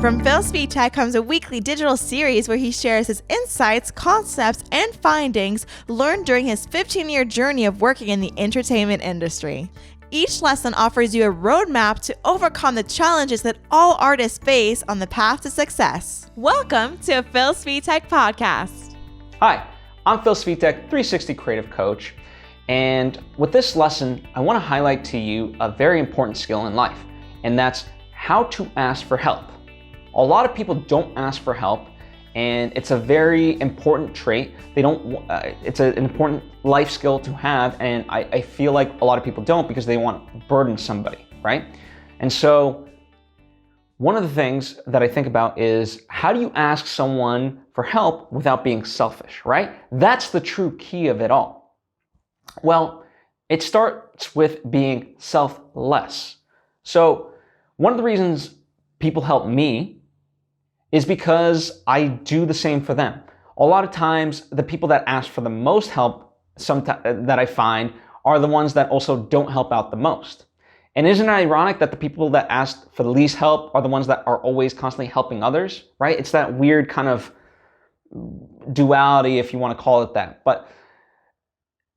From Svitek comes a weekly digital series where he shares his insights, concepts, and findings learned during his 15-year journey of working in the entertainment industry. Each lesson offers you a roadmap to overcome the challenges that all artists face on the path to success. Welcome to a Svitek podcast. Hi, I'm Svitek, 360 Creative Coach, and with this lesson, I want to highlight to you a very important skill in life, and that's how to ask for help. A lot of people don't ask for help, and it's a very important trait. It's an important life skill to have, and I feel like a lot of people don't because they want to burden somebody, right? And so one of the things that I think about is, how do you ask someone for help without being selfish, right? That's the true key of it all. Well, it starts with being selfless. So one of the reasons people help me is because I do the same for them. A lot of times, the people that ask for the most help that I find are the ones that also don't help out the most. And isn't it ironic that the people that ask for the least help are the ones that are always constantly helping others, right? It's that weird kind of duality, if you want to call it that. But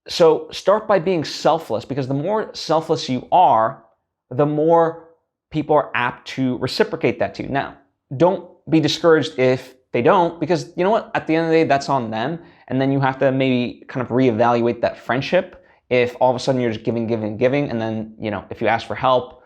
so start by being selfless, because the more selfless you are, the more people are apt to reciprocate that to you. Now, don't be discouraged if they don't, because you know what? At the end of the day, that's on them. And then you have to maybe kind of reevaluate that friendship if all of a sudden you're just giving, and then, if you ask for help,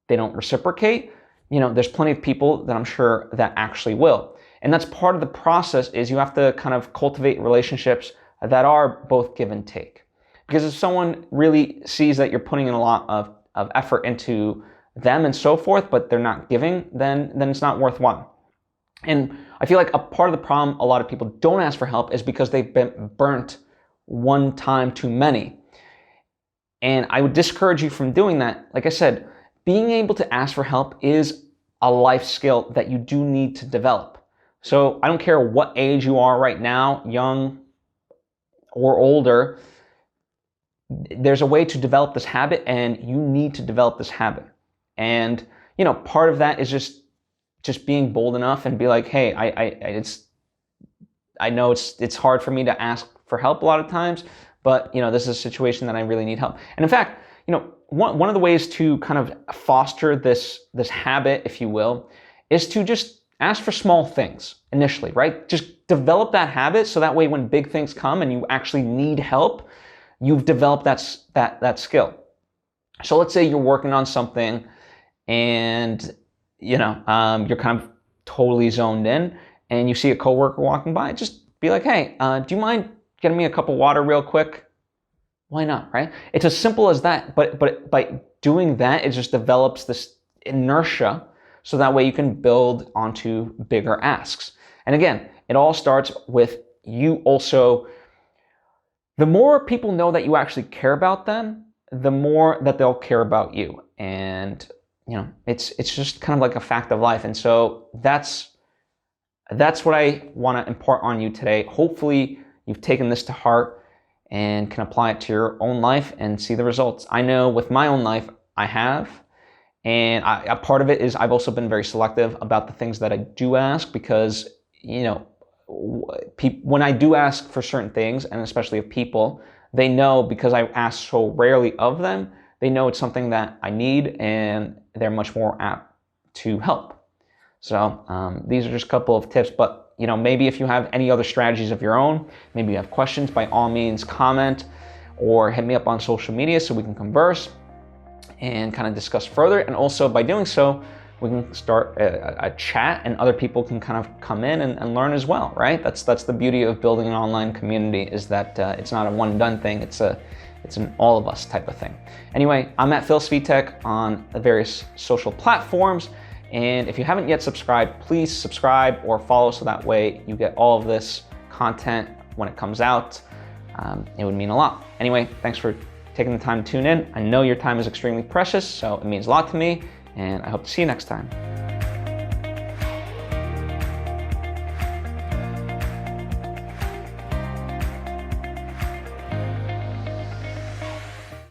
they don't reciprocate. There's plenty of people that I'm sure that actually will. And that's part of the process, is you have to kind of cultivate relationships that are both give and take. Because if someone really sees that you're putting in a lot of effort into them and so forth, but they're not giving, then it's not worthwhile. And I feel like a part of the problem a lot of people don't ask for help is because they've been burnt one time too many. And I would discourage you from doing that. Like I said, being able to ask for help is a life skill that you do need to develop. So I don't care what age you are right now, young or older, there's a way to develop this habit, and you need to develop this habit. And, part of that is just being bold enough and be like, hey, I know it's hard for me to ask for help a lot of times, but, this is a situation that I really need help. And in fact, one of the ways to kind of foster this habit, if you will, is to just ask for small things initially, right? Just develop that habit, so that way when big things come and you actually need help, you've developed that skill. So let's say you're working on something and you're kind of totally zoned in, and you see a coworker walking by, just be like, hey, do you mind getting me a cup of water real quick? Why not, right? It's as simple as that, but by doing that, it just develops this inertia, so that way you can build onto bigger asks. And again, it all starts with you also. The more people know that you actually care about them, the more that they'll care about you. And it's just kind of like a fact of life. And so that's what I want to impart on you today. Hopefully you've taken this to heart and can apply it to your own life and see the results. I know with my own life, I have. And a part of it is I've also been very selective about the things that I do ask, because, when I do ask for certain things, and especially of people, they know, because I ask so rarely of them, they know it's something that I need, and they're much more apt to help. So these are just a couple of tips, but maybe if you have any other strategies of your own, maybe you have questions, by all means comment or hit me up on social media so we can converse and kind of discuss further. And also by doing so, we can start a chat, and other people can kind of come in and learn as well, right? That's the beauty of building an online community, is that it's not a one-done thing. It's an all of us type of thing. Anyway, I'm at Svitek on the various social platforms. And if you haven't yet subscribed, please subscribe or follow, so that way you get all of this content when it comes out. It would mean a lot. Anyway, thanks for taking the time to tune in. I know your time is extremely precious, so it means a lot to me, and I hope to see you next time.